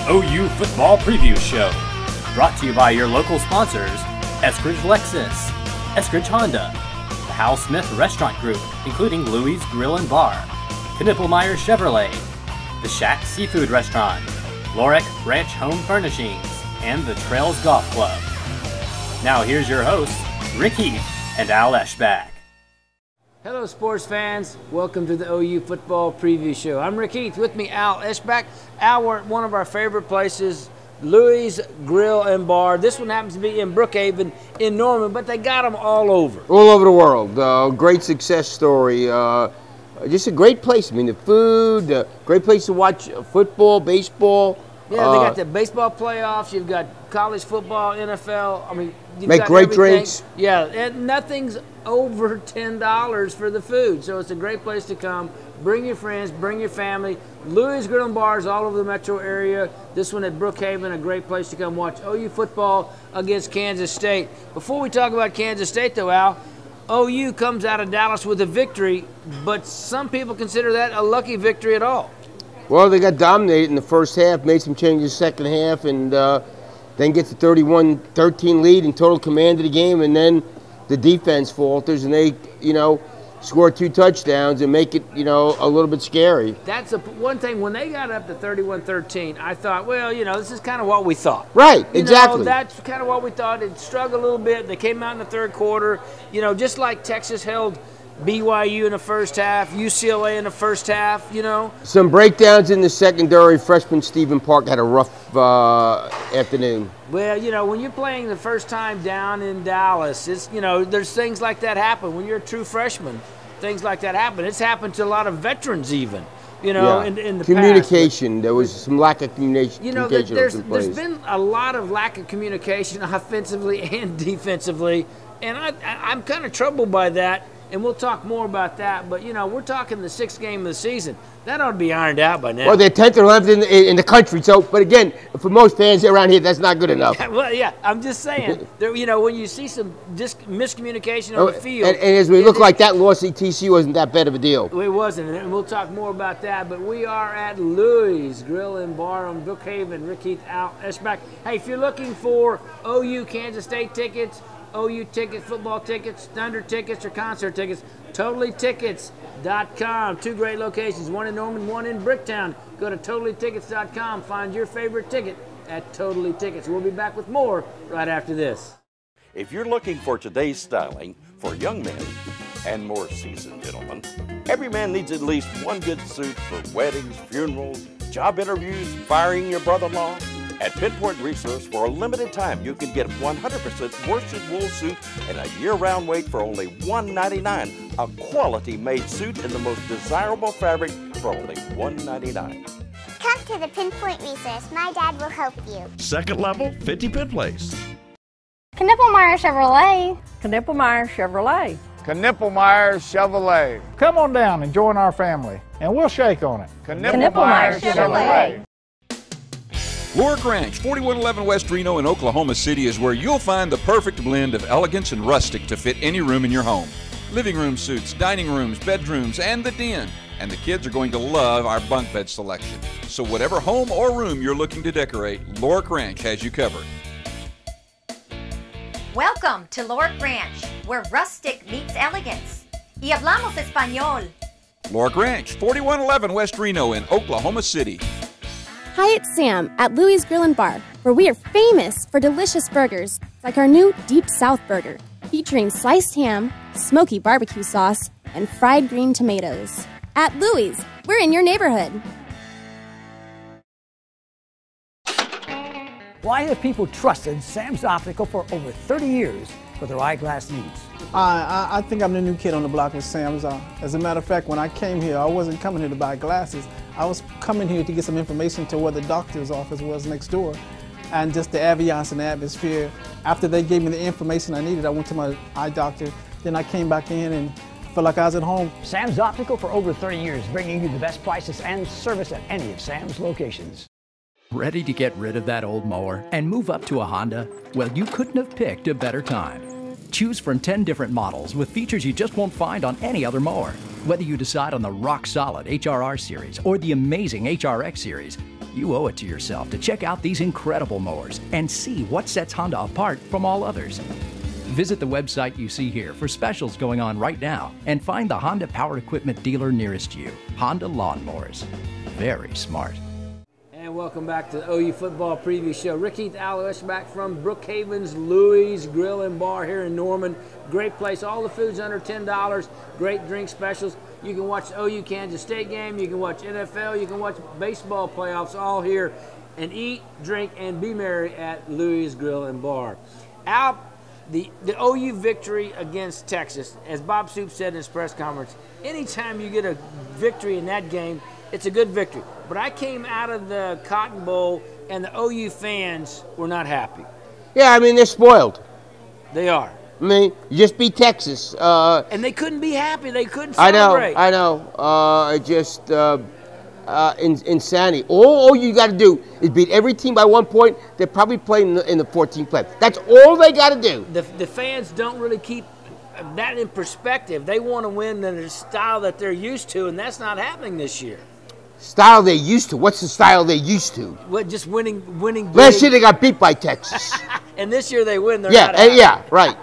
OU Football Preview Show. Brought to you by your local sponsors, Eskridge Lexus, Eskridge Honda, the Hal Smith Restaurant Group, including Louie's Grill and Bar, Knippelmeyer Chevrolet, the Shack Seafood Restaurant, Lorick Ranch Home Furnishings, and the Trails Golf Club. Now here's your hosts, Rick Heath and Al Eschbach. Hello sports fans, welcome to the OU Football Preview Show. I'm Rick Heath, with me Al Eschbach. Al, we're at one of our favorite places, Louie's Grill and Bar. This one happens to be in Brookhaven in Norman, but they got them all over. All over the world. Great success story. Just a great place. I mean, the food, great place to watch football, baseball. Yeah, they got the baseball playoffs. You've got college football, NFL. I mean, you've make got great everything. drinks. Yeah, and nothing's over $10 for the food. So it's a great place to come. Bring your friends, bring your family. Louie's Grill and Bars all over the metro area. This one at Brookhaven, a great place to come watch OU football against Kansas State. Before we talk about Kansas State, though, Al, OU comes out of Dallas with a victory, but some people consider that a lucky victory at all. Well, they got dominated in the first half, made some changes second half, and then gets a 31-13 lead in total command of the game, and then the defense falters, and they, score 2 touchdowns and make it, a little bit scary. That's one thing. When they got up to 31-13, I thought, well, this is kind of what we thought. Right, exactly. That's kind of what we thought. It struggled a little bit. They came out in the third quarter, just like Texas held BYU in the first half, UCLA in the first half, Some breakdowns in the secondary. Freshman Stephen Park had a rough afternoon. Well, when you're playing the first time down in Dallas, it's, there's things like that happen. When you're a true freshman, things like that happen. It's happened to a lot of veterans even, in the communication. Past. There was some lack of communication. There's been a lot of lack of communication offensively and defensively, and I'm kind of troubled by that. And we'll talk more about that. But, we're talking the 6th game of the season. That ought to be ironed out by now. Well, they're 10th or 11th in the country. So, but again, for most fans around here, that's not good enough. Well, yeah, I'm just saying. When you see some miscommunication on the field. And as we look like that loss at TCU wasn't that bad of a deal. It wasn't, and we'll talk more about that. But we are at Louie's Grill and Bar on Brookhaven. Rick Heath, Al Eschbach. Hey, if you're looking for OU Kansas State tickets, OU tickets, football tickets, Thunder tickets, or concert tickets, TotallyTickets.com. 2 great locations, one in Norman, one in Bricktown. Go to TotallyTickets.com. Find your favorite ticket at Totally Tickets. We'll be back with more right after this. If you're looking for today's styling for young men and more seasoned gentlemen, every man needs at least one good suit for weddings, funerals, job interviews, firing your brother-in-law. At Pinpoint Resource, for a limited time, you can get 100% worsted wool suit and a year-round weight for only $1.99. A quality-made suit in the most desirable fabric for only $1.99. Come to the Pinpoint Resource. My dad will help you. Second level, 50 Pin Place. Knippelmeyer Chevrolet. Knippelmeyer Chevrolet. Knippelmeyer Chevrolet. Come on down and join our family, and we'll shake on it. Knippelmeyer Chevrolet. Lorick Ranch, 4111 West Reno in Oklahoma City is where you'll find the perfect blend of elegance and rustic to fit any room in your home. Living room suites, dining rooms, bedrooms, and the den. And the kids are going to love our bunk bed selection. So whatever home or room you're looking to decorate, Lorick Ranch has you covered. Welcome to Lorick Ranch, where rustic meets elegance. Y hablamos español. Lorick Ranch, 4111 West Reno in Oklahoma City. Hi, it's Sam at Louie's Grill and Bar, where we are famous for delicious burgers, like our new Deep South Burger, featuring sliced ham, smoky barbecue sauce, and fried green tomatoes. At Louie's, we're in your neighborhood. Why have people trusted Sam's Optical for over 30 years for their eyeglass needs? I think I'm the new kid on the block with Sam's. As a matter of fact, when I came here, I wasn't coming here to buy glasses. I was coming here to get some information to where the doctor's office was next door, and just the ambiance and the atmosphere. After they gave me the information I needed, I went to my eye doctor. Then I came back in and felt like I was at home. Sam's Optical for over 30 years, bringing you the best prices and service at any of Sam's locations. Ready to get rid of that old mower and move up to a Honda? Well, you couldn't have picked a better time. Choose from 10 different models with features you just won't find on any other mower. Whether you decide on the rock-solid HRR series or the amazing HRX series, You owe it to yourself to check out these incredible mowers and see what sets Honda apart from all others. Visit the website you see here for specials going on right now and find the Honda power equipment dealer nearest you. Honda Lawnmowers. Very smart. And welcome back to the OU Football Preview Show. Rick Heath Alois back from Brookhaven's Louis Grill and Bar here in Norman. Great place. All the food's under $10. Great drink specials. You can watch the OU Kansas State game. You can watch NFL. You can watch baseball playoffs all here. And eat, drink, and be merry at Louis Grill and Bar. Al, the OU victory against Texas, as Bob Stoops said in his press conference, anytime you get a victory in that game, it's a good victory. But I came out of the Cotton Bowl, and the OU fans were not happy. Yeah, I mean, they're spoiled. They are. I mean, you just beat Texas. And they couldn't be happy. They couldn't celebrate. I know. Insanity. All you got to do is beat every team by 1 point. They're probably playing in the 14th play. That's all they got to do. The fans don't really keep that in perspective. They want to win in the style that they're used to, and that's not happening this year. Style they used to? What's the style they used to? What, just winning big. Last year they got beat by Texas. And this year they win. They're yeah, not happy. Yeah, right.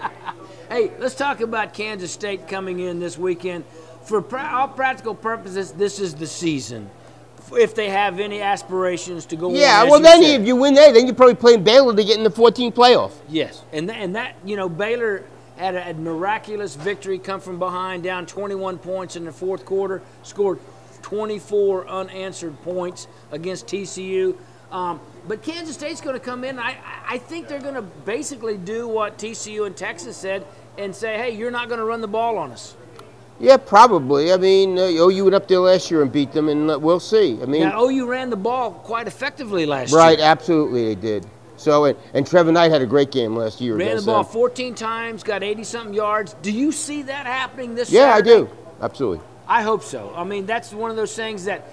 Hey, let's talk about Kansas State coming in this weekend. For all practical purposes, this is the season. If they have any aspirations to go on. Yeah, well then if you win there, then you're probably playing Baylor to get in the 14th playoff. Yes, and that, you know, Baylor had a miraculous victory, come from behind, down 21 points in the fourth quarter, scored 24 unanswered points against TCU. But Kansas State's going to come in. I think they're going to basically do what TCU and Texas said and say, hey, you're not going to run the ball on us. Yeah, probably. I mean, OU went up there last year and beat them, and we'll see. I mean, now, OU ran the ball quite effectively last year. Right, absolutely they did. So, and Trevor Knight had a great game last year. Ran the ball 14 times, got 80-something yards. Do you see that happening this Yeah, Saturday? I do. Absolutely. I hope so. I mean, that's one of those things that,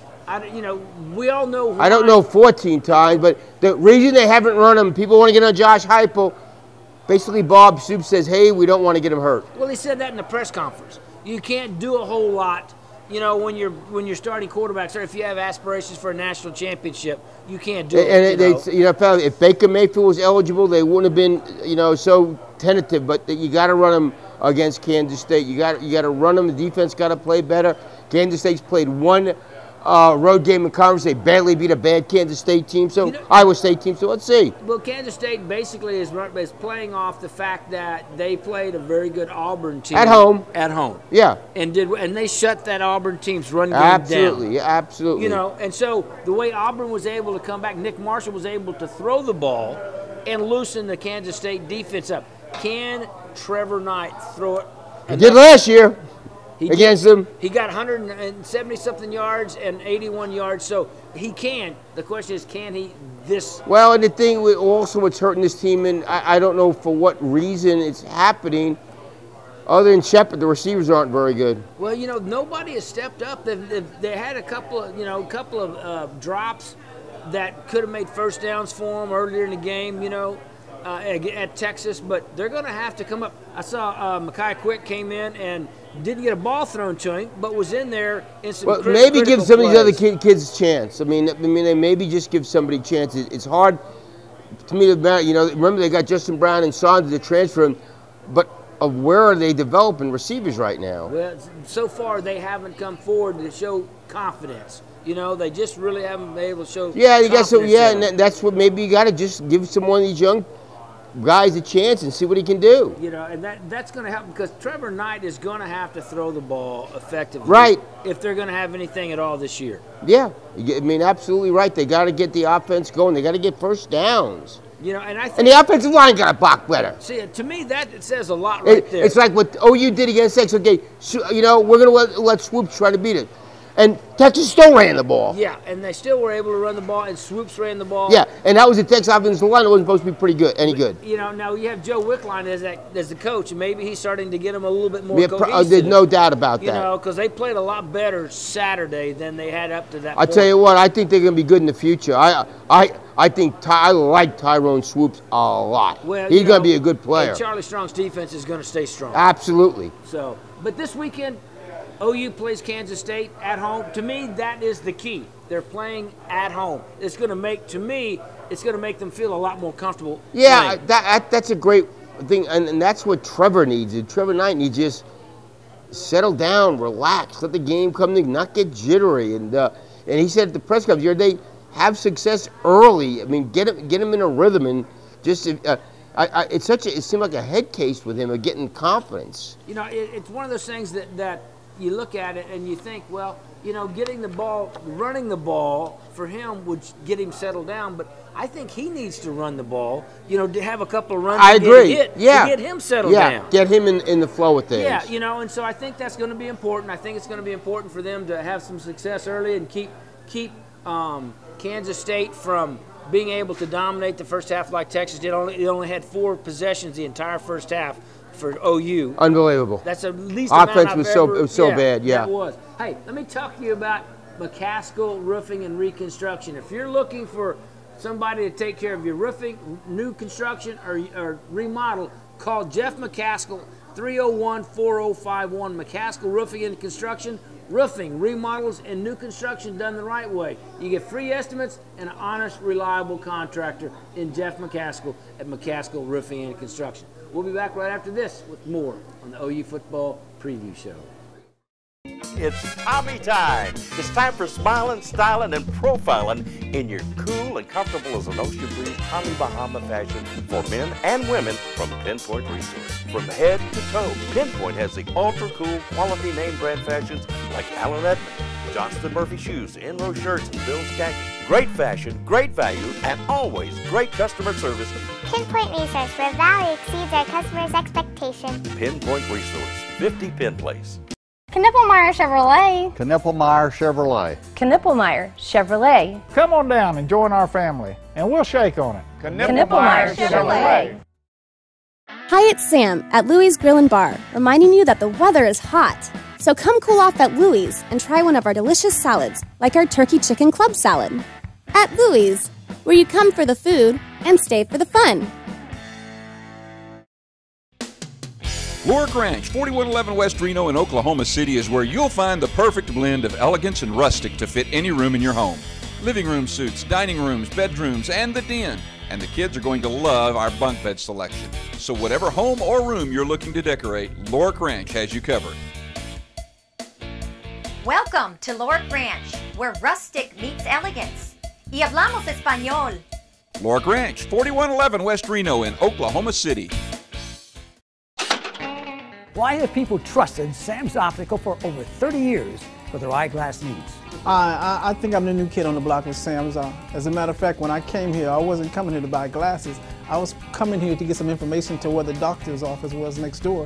we all know. I don't know 14 times, but the reason they haven't run him, people want to get on Josh Heupel. Basically, Bob Stoops says, hey, we don't want to get him hurt. Well, he said that in the press conference. You can't do a whole lot, when you're starting quarterbacks, or if you have aspirations for a national championship, you can't do it. And if Baker Mayfield was eligible, they wouldn't have been, so tentative. But you got to run them against Kansas State. You got to run them. The defense got to play better. Kansas State's played one road game in conference. They barely beat a bad Kansas State team, Iowa State team. So let's see. Well, Kansas State basically is playing off the fact that they played a very good Auburn team at home. At home, yeah, and they shut that Auburn team's run game absolutely, down. Absolutely. And so the way Auburn was able to come back, Nick Marshall was able to throw the ball and loosen the Kansas State defense up. Can Trevor Knight throw it? He did last year. Against them. He got 170-something yards and 81 yards, so he can. The question is, can he this? Well, and the thing with also what's hurting this team, and I don't know for what reason it's happening, other than Shepard, the receivers aren't very good. Well, nobody has stepped up. They had a couple of drops that could have made first downs for them earlier in the game, at Texas, but they're going to have to come up. I saw Mekhi Quick came in and didn't get a ball thrown to him, but was in there in some maybe give some plays. of these other kids a chance. I mean, they maybe just give somebody a chance. It's hard to me to remember they got Justin Brown and Saunders to transfer him, but of where are they developing receivers right now? Well, so far they haven't come forward to show confidence. They just really haven't been able to show. Yeah, you got so. Yeah, and that's what maybe you got to just give some one of these young guys a chance and see what he can do. And that's going to help because Trevor Knight is going to have to throw the ball effectively. Right. If they're going to have anything at all this year. Yeah, I mean, absolutely right. They got to get the offense going. They got to get first downs. And I think. And the offensive line got to block better. See, to me, it says a lot right there. It's like what OU did against Texas. Okay, we're going to let Swoops try to beat it. And Texas still ran the ball. Yeah, and they still were able to run the ball, and Swoops ran the ball. Yeah, and that was the Texas offensive line that wasn't supposed to be pretty good, any good. Now you have Joe Wickline as the coach, and maybe he's starting to get them a little bit more cohesive. There's no doubt about that. Because they played a lot better Saturday than they had up to that point. I tell you what, I think they're going to be good in the future. I think I like Tyrone Swoops a lot. Well, he's going to be a good player. Charlie Strong's defense is going to stay strong. Absolutely. So, but this weekend, OU plays Kansas State at home. To me, that is the key. They're playing at home. It's going to make, to me, it's going to make them feel a lot more comfortable. Yeah, that's a great thing, and that's what Trevor needs. Trevor Knight needs to just settle down, relax, let the game come to, not get jittery. And he said at the press conference, they have success early. I mean, get him in a rhythm, and just it seemed like a head case with him of getting confidence. You know, it's one of those things that you look at it and you think, well, you know, getting the ball, running the ball for him would get him settled down. But I think he needs to run the ball, you know, to have a couple of runs. I agree. To get him settled down. Get him in the flow of things. Yeah, you know, and so I think that's going to be important. I think it's going to be important for them to have some success early and keep Kansas State from being able to dominate the first half like Texas did. It only had 4 possessions the entire first half for OU. Unbelievable. That's the least offense amount was so bad. Yeah, that was. Hey, let me talk to you about McCaskill Roofing and Reconstruction. If you're looking for somebody to take care of your roofing, new construction, or remodel, call Jeff McCaskill, 301-4051. McCaskill Roofing and Construction. Roofing, remodels, and new construction done the right way. You get free estimates and an honest, reliable contractor in Jeff McCaskill at McCaskill Roofing and Construction. We'll be back right after this with more on the OU Football Preview Show. It's Tommy time. It's time for smiling, styling, and profiling in your cool and comfortable as an ocean breeze Tommy Bahama fashion for men and women from Pinpoint Resource. From head to toe, Pinpoint has the ultra-cool quality name brand fashions like Allen Edmond, Johnston Murphy shoes, Enro shirts, and Bill's khaki. Great fashion, great value, and always great customer service. Pinpoint Resource, where value exceeds our customers' expectations. Pinpoint Resource, 50 Penn Place. Knippelmeyer Chevrolet. Knippelmeyer Chevrolet. Knippelmeyer Chevrolet. Come on down and join our family, and we'll shake on it. Knippelmeyer Chevrolet. Hi, it's Sam at Louie's Grill and Bar, reminding you that the weather is hot. So come cool off at Louie's and try one of our delicious salads, like our turkey chicken club salad. At Louie's, where you come for the food and stay for the fun. Lorick Ranch, 4111 West Reno in Oklahoma City is where you'll find the perfect blend of elegance and rustic to fit any room in your home. Living room suites, dining rooms, bedrooms, and the den. And the kids are going to love our bunk bed selection. So whatever home or room you're looking to decorate, Lorick Ranch has you covered. Welcome to Lorick Ranch, where rustic meets elegance. Y hablamos español. Lorick Ranch, 4111 West Reno in Oklahoma City. Why have people trusted Sam's Optical for over 30 years for their eyeglass needs? I think I'm the new kid on the block with Sam's. As a matter of fact, when I came here, I wasn't coming here to buy glasses. I was coming here to get some information to where the doctor's office was next door,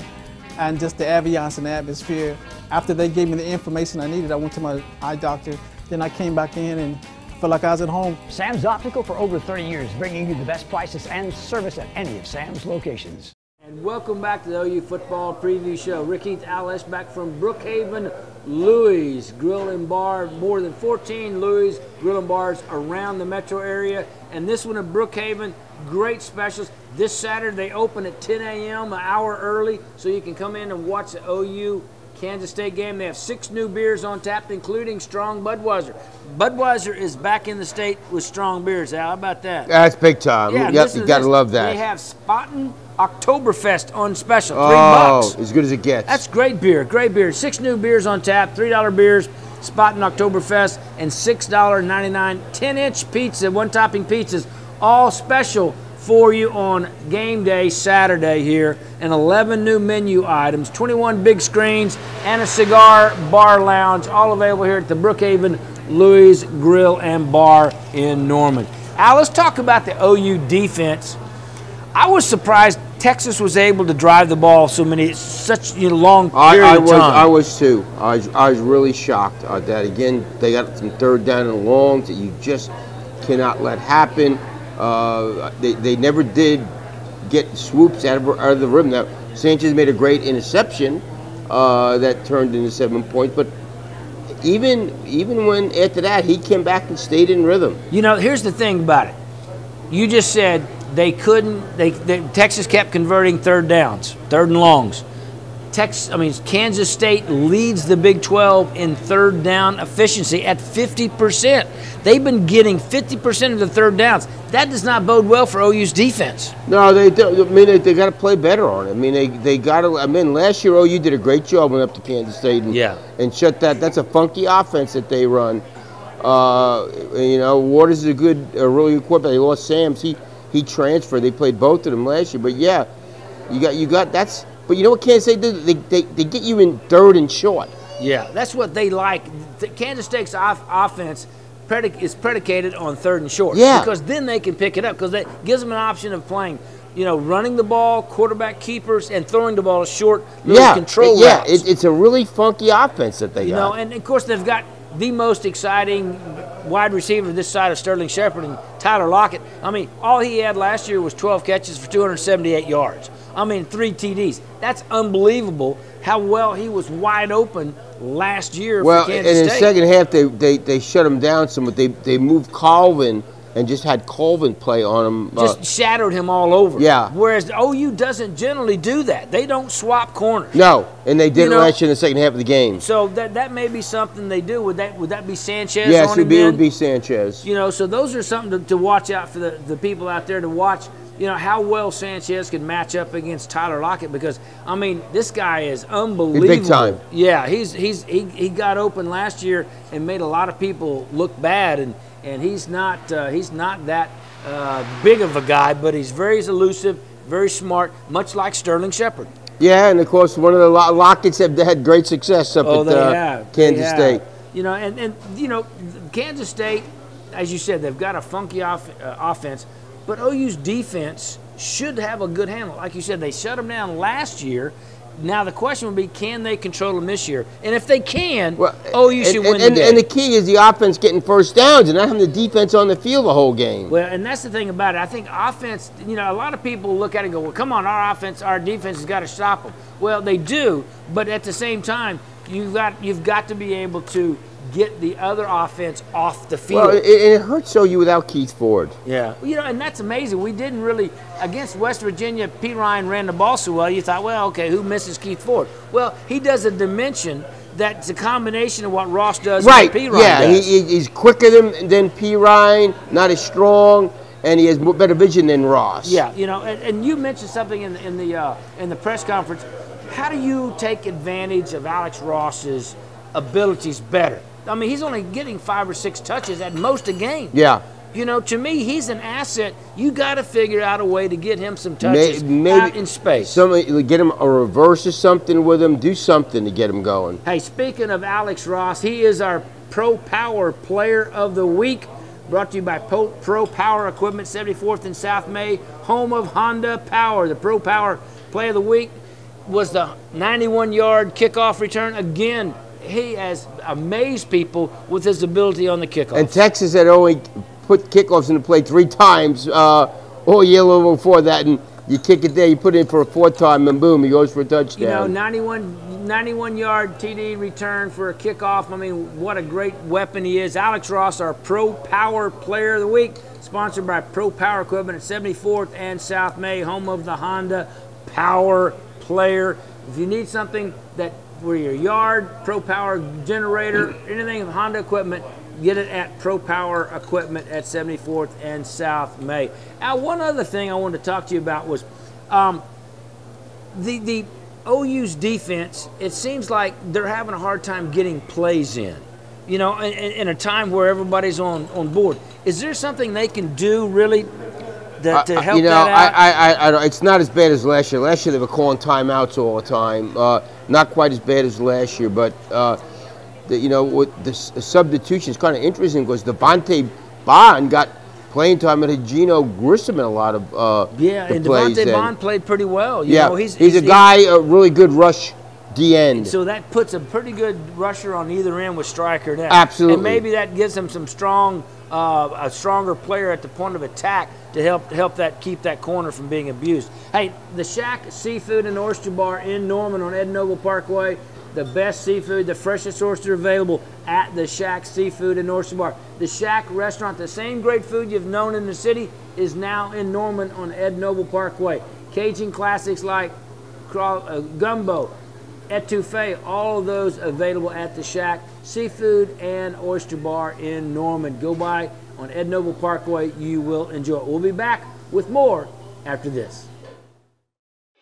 and just the ambiance and the atmosphere. After they gave me the information I needed, I went to my eye doctor. Then I came back in and felt like I was at home. Sam's Optical for over 30 years, bringing you the best prices and service at any of Sam's locations. And welcome back to the OU Football Preview Show. Rick Heath Alice back from Brookhaven, Louie's Grill and Bar. More than 14 Louie's Grill and Bars around the metro area. And this one in Brookhaven, great specials. This Saturday they open at 10 a.m., an hour early, so you can come in and watch the OU Kansas State game. They have 6 new beers on tap, including Strong Budweiser. Budweiser is back in the state with strong beers. How about that? That's big time. Yeah, yep, you got to love that. They have Spaten Oktoberfest on special, $3. Oh, as good as it gets. That's great beer, great beer. 6 new beers on tap, $3 beers, Spaten Oktoberfest, and $6.99 10-inch pizza, one-topping pizzas, all special for you on game day Saturday here, and 11 new menu items, 21 big screens, and a cigar bar lounge, all available here at the Brookhaven Louie's Grill and Bar in Norman. Al, let's talk about the OU defense. I was surprised Texas was able to drive the ball such long period of time. I was too. I was really shocked that again they got some third down and longs that you just cannot let happen. They never did get swoops out of the rim. Now Sanchez made a great interception that turned into 7 points, but even when after that he came back and stayed in rhythm. You know, here's the thing about it. You just said they couldn't. Texas kept converting third downs, third and longs. Kansas State leads the Big 12 in third down efficiency at 50%. They've been getting 50% of the third downs. That does not bode well for OU's defense. No, they don't. I mean, they got to play better on it. I mean, they got to. I mean, last year OU did a great job went up to Kansas State and shut that. That's a funky offense that they run. You know, Waters is a really good quarterback. They lost Sams. He transferred. They played both of them last year. But yeah, you got that's. But you know what Kansas State did? They get you in third and short. Yeah, that's what they like. Kansas State's offense is predicated on third and short. Yeah. Because then they can pick it up because that gives them an option of playing, you know, running the ball, quarterback keepers, and throwing the ball short little control routes. Yeah, it's a really funky offense that they got. You know, and of course they've got the most exciting wide receiver this side of Sterling Shepard and Tyler Lockett. I mean, all he had last year was 12 catches for 278 yards. I mean, 3 TDs. That's unbelievable how well he was wide open last year for Kansas State. Well, in the second half, they shut him down some, but they moved Colvin and just had Colvin play on him. Just shadowed him all over. Yeah. Whereas OU doesn't generally do that. They don't swap corners. No, and they did it last year in the second half of the game. So that may be something they do. Would that be Sanchez? Yes, on it would be Sanchez. You know, so those are something to watch out for the people out there to watch. You know, how well Sanchez can match up against Tyler Lockett because, I mean, this guy is unbelievable. Big time. Yeah, he got open last year and made a lot of people look bad, and he's not that big of a guy, but he's very elusive, very smart, much like Sterling Shepard. Yeah, and of course, one of the Lockett's have had great success up at Kansas State. You know, and you know, Kansas State, as you said, they've got a funky offense. But OU's defense should have a good handle. Like you said, they shut them down last year. Now the question would be, can they control them this year? And if they can, OU should win the game. And the key is the offense getting first downs and not having the defense on the field the whole game. Well, and that's the thing about it. I think offense, you know, a lot of people look at it and go, well, come on, our defense has got to stop them. Well, they do, but at the same time, you've got to be able to get the other offense off the field. Well, it hurts OU without Keith Ford. Yeah. You know, and that's amazing. We didn't really, against West Virginia, P. Ryan ran the ball so well, you thought, well, okay, who misses Keith Ford? Well, he does a dimension that's a combination of what Ross does and what P. Ryan does. He's quicker than P. Ryan, not as strong, and he has better vision than Ross. Yeah, you know, and you mentioned something in the press conference. How do you take advantage of Alex Ross's abilities better? I mean, he's only getting 5 or 6 touches at most a game. Yeah. You know, to me, he's an asset. You got to figure out a way to get him some touches out in space. Get him a reverse or something with him. Do something to get him going. Hey, speaking of Alex Ross, he is our Pro Power Player of the Week. Brought to you by Pro Power Equipment, 74th and South May, home of Honda Power. The Pro Power Player of the Week was the 91-yard kickoff return. Again, he has amazed people with his ability on the kickoff. And Texas had only put kickoffs into play 3 times all year long before that, and you kick it there, you put it in for a 4th time, and boom, he goes for a touchdown. You know, 91-yard TD return for a kickoff. I mean, what a great weapon he is. Alex Ross, our Pro Power Player of the Week, sponsored by Pro Power Equipment at 74th and South May, home of the Honda Power Player. If you need something for your yard, Pro Power generator, anything of Honda equipment, get it at Pro Power Equipment at 74th and South May. Now, one other thing I wanted to talk to you about was the OU's defense. It seems like they're having a hard time getting plays in, you know, in a time where everybody's on board. Is there something they can do really to help you know, that out? it's not as bad as last year. Last year they were calling timeouts all the time. Not quite as bad as last year, but you know, with the substitution is kind of interesting because Devontae Bond got playing time at Gino Grissom in a lot of and Devontae Bond played pretty well. You know, he's a guy, a really good rush D-end. So that puts a pretty good rusher on either end with Stryker now. Absolutely. And maybe that gives him some a stronger player at the point of attack to help that keep that corner from being abused. Hey, the Shack Seafood and Oyster Bar in Norman on Ed Noble Parkway. The best seafood, the freshest oyster available at the Shack Seafood and Oyster Bar. The Shack restaurant, the same great food you've known in the city, is now in Norman on Ed Noble Parkway. Cajun classics like gumbo, etouffee, all of those available at the Shack. Seafood and oyster bar in Norman. Go by on Ed Noble Parkway. You will enjoy it. We'll be back with more after this.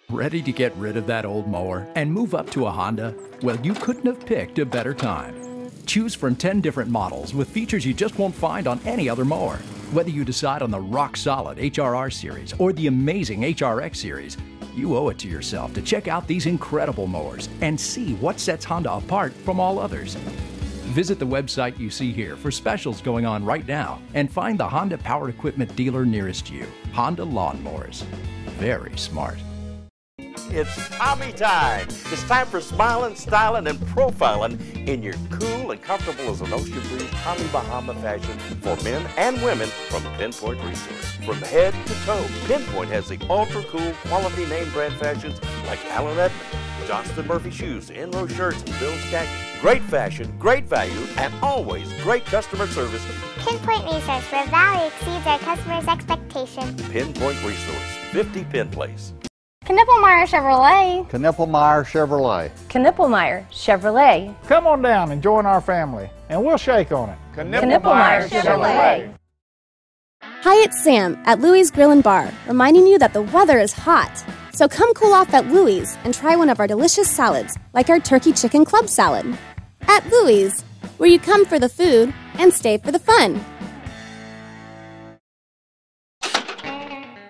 Ready to get rid of that old mower and move up to a Honda? Well, you couldn't have picked a better time. Choose from 10 different models with features you just won't find on any other mower. Whether you decide on the rock-solid HRR series or the amazing HRX series, you owe it to yourself to check out these incredible mowers and see what sets Honda apart from all others. Visit the website you see here for specials going on right now and find the Honda Power Equipment dealer nearest you. Honda Lawnmowers. Very smart. It's Tommy time. It's time for smiling, styling, and profiling in your cool and comfortable as an ocean breeze Tommy Bahama fashion for men and women from Pinpoint Resource. From head to toe, Pinpoint has the ultra-cool quality name brand fashions like Allen Edmond, Johnston Murphy shoes, Enro shirts, and Bill's khakis. Great fashion, great value, and always great customer service. Pinpoint Resource, where value exceeds our customers' expectations. Pinpoint Resource, 50 Penn Place. Knippelmeyer Chevrolet. Knippelmeyer Chevrolet. Knippelmeyer Chevrolet. Come on down and join our family, and we'll shake on it. Knippelmeyer Chevrolet. Hi, it's Sam at Louie's Grill & Bar, reminding you that the weather is hot. So come cool off at Louie's and try one of our delicious salads, like our turkey chicken club salad. At Louie's, where you come for the food and stay for the fun.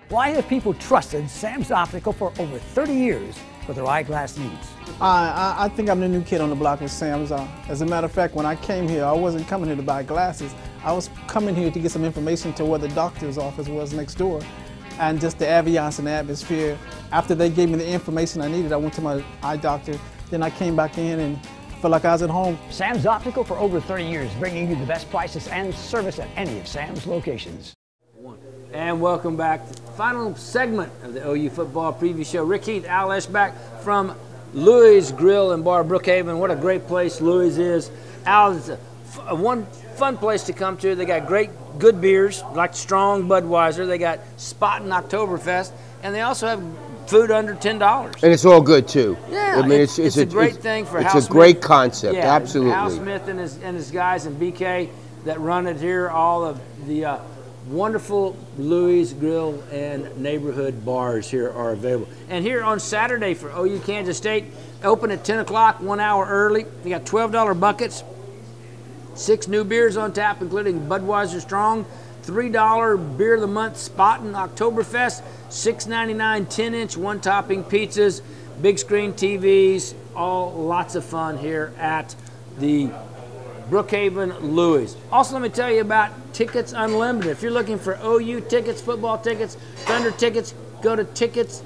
Why have people trusted Sam's Optical for over 30 years for their eyeglass needs? I think I'm the new kid on the block with Sam's. As a matter of fact, when I came here, I wasn't coming here to buy glasses. I was coming here to get some information to where the doctor's office was next door, and just the ambiance and the atmosphere. After they gave me the information I needed, I went to my eye doctor. Then I came back in and felt like I was at home. Sam's Optical for over 30 years, bringing you the best prices and service at any of Sam's locations. And welcome back to the final segment of the OU football preview show. Rick Heath, Al Eschbach from Louie's Grill & Bar, Brookhaven. What a great place Louie's is. Al, it's one fun place to come to. They got good beers, like Strong Budweiser. They got Spaten Oktoberfest, and they also have food under $10. And it's all good too. Yeah, I mean, it's a great thing for Hal Smith. It's a great concept, yeah, absolutely. Hal Smith and his guys and BK that run it here, all of the wonderful Louie's Grill and neighborhood bars here are available. And here on Saturday for OU Kansas State, open at 10 o'clock, 1 hour early. They got $12 buckets, 6 new beers on tap, including Budweiser Strong, $3 beer of the month Spaten Oktoberfest, $6.99 10-inch one-topping pizzas, big screen TVs, all lots of fun here at the Brookhaven Louie's. Also, let me tell you about Tickets Unlimited. If you're looking for OU tickets, football tickets, Thunder tickets, go to Tickets,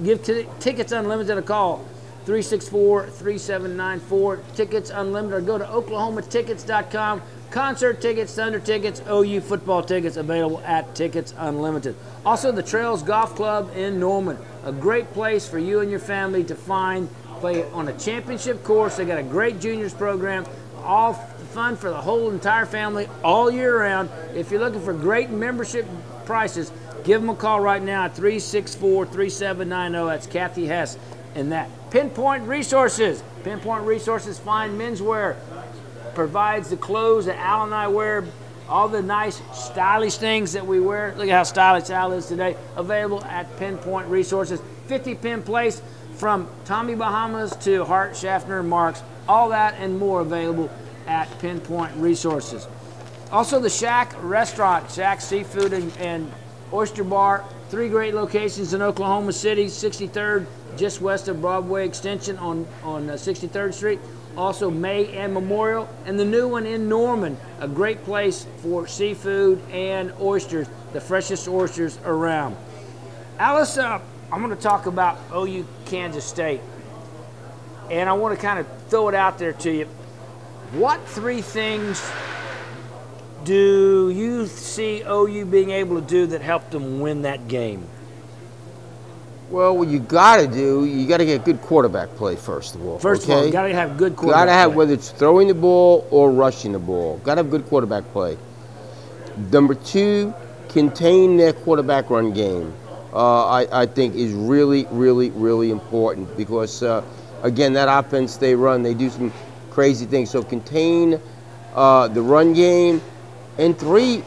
give Tickets Unlimited a call, 364-3794, Tickets Unlimited, or go to oklahomatickets.com. Concert tickets, Thunder tickets, OU football tickets available at Tickets Unlimited. Also, the Trails Golf Club in Norman, a great place for you and your family to play on a championship course. They got a great juniors program, all fun for the whole entire family all year round. If you're looking for great membership prices, give them a call right now at 364-3790. That's Kathy Hess. And that Pinpoint Resources. Pinpoint Resources fine menswear, provides the clothes that Al and I wear, all the nice stylish things that we wear. Look at how stylish Al is today. Available at Pinpoint Resources. 50 Penn Place, from Tommy Bahamas to Hart, Schaffner, Marks. All that and more available at Pinpoint Resources. Also the Shack Restaurant, Shack Seafood and Oyster Bar. 3 great locations in Oklahoma City, 63rd, just west of Broadway Extension on 63rd Street. Also May and Memorial, and the new one in Norman, a great place for seafood and oysters, the freshest oysters around. Alice, I'm going to talk about OU Kansas State, and I want to kind of throw it out there to you. What 3 things do you see OU being able to do that helped them win that game? Well, what you got to do, you got to get good quarterback play first of all. First of all, you got to have good quarterback play. Got to have, whether it's throwing the ball or rushing the ball, got to have good quarterback play. Number 2, contain their quarterback run game. I think is really, really, really important, because again, that offense they run, they do some crazy things. So contain the run game, and 3,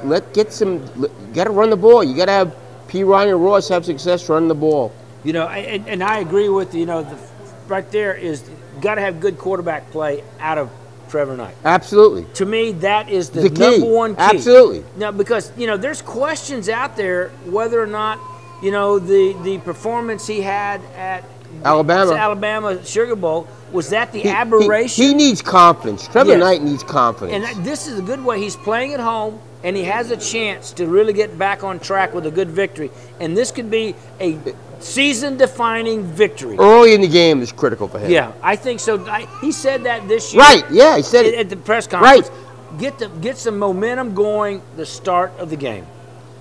got to run the ball. You got to have P. Ryan and Ross have success running the ball. You know, and I agree with you. You know, right there is got to have good quarterback play out of Trevor Knight. Absolutely. To me, that is the key. number one key. Absolutely. Now, because, you know, there's questions out there whether or not, you know, the performance he had at Alabama Sugar Bowl, was that the aberration? He needs confidence. Trevor Knight needs confidence. And this is a good way. He's playing at home, and he has a chance to really get back on track with a good victory. And this could be a season-defining victory. Early in the game is critical for him. Yeah, I think so. He said that this year. Right, yeah, he said it at the press conference. Right. Get some momentum going the start of the game.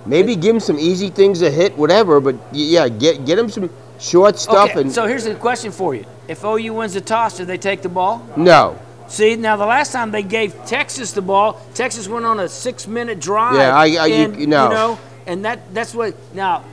Maybe give him some easy things to hit, whatever, but yeah, get him some short stuff. Okay, so here's a question for you. If OU wins the toss, do they take the ball? No. See, now the last time they gave Texas the ball, Texas went on a 6-minute drive. Yeah, you know, and that's what now.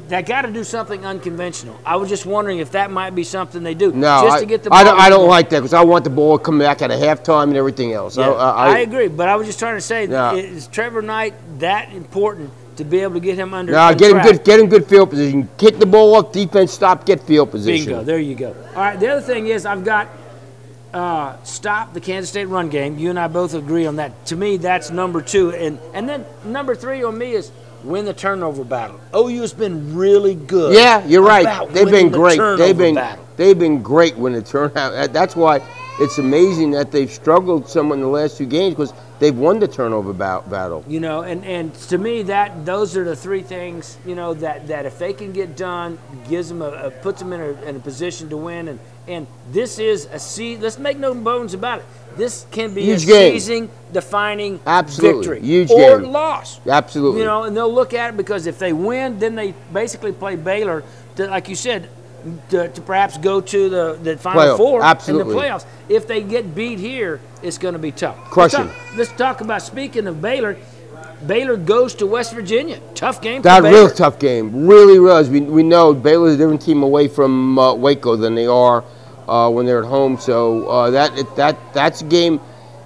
They got to do something unconventional. I was just wondering if that might be something they do. No, just to get the ball. I don't like that because I want the ball to come back at a halftime and everything else. Yeah, I agree, but I was just trying to say, is Trevor Knight that important to be able to get him under? No, get him good field position. Kick the ball off, defense stop, get field position. Bingo, there you go. All right, the other thing is I've got stop the Kansas State run game. You and I both agree on that. To me, that's number 2, and then number 3 on me is win the turnover battle. OU has been really good. Yeah, you're right. They've been great. They've been great when the turnover. That's why it's amazing that they've struggled somewhat in the last 2 games because they've won the turnover battle. You know, and to me those are the 3 things, you know, that if they can get done, gives them puts them in a position to win. And this is let's make no bones about it. This can be a season-defining victory or loss. Absolutely. You know, and they'll look at it because if they win, then they basically play Baylor, to, like you said, to perhaps go to the Final Four in the playoffs. If they get beat here, it's going to be tough. Crushing. Let's talk about, speaking of Baylor, Baylor goes to West Virginia. Tough game for Baylor. That real tough game. Really was. We know Baylor's a different team away from Waco than they are when they're at home. So that's a game.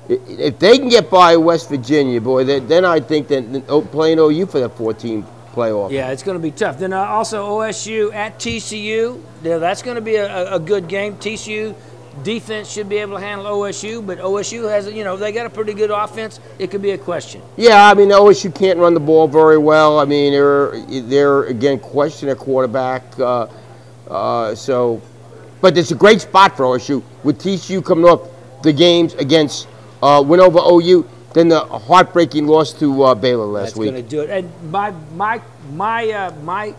If they can get by West Virginia, boy, then I think that playing OU for that 14 playoff. Yeah, it's going to be tough. Then also OSU at TCU. Yeah, that's going to be a good game. TCU defense should be able to handle OSU, but OSU has, you know, they got a pretty good offense. It could be a question. Yeah, I mean, OSU can't run the ball very well. I mean, they're again questioning a quarterback. But it's a great spot for OSU with TCU coming off the games against win over OU, then the heartbreaking loss to Baylor last week. That's going to do it. And my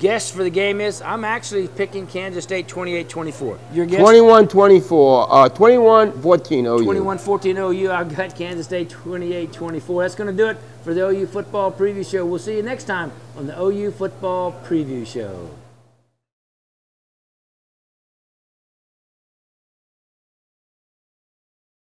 guess for the game is I'm actually picking Kansas State 28-24. Your guess? 21-24. 21-14 OU. 21-14 OU. I've got Kansas State 28-24. That's going to do it for the OU Football Preview Show. We'll see you next time on the OU Football Preview Show.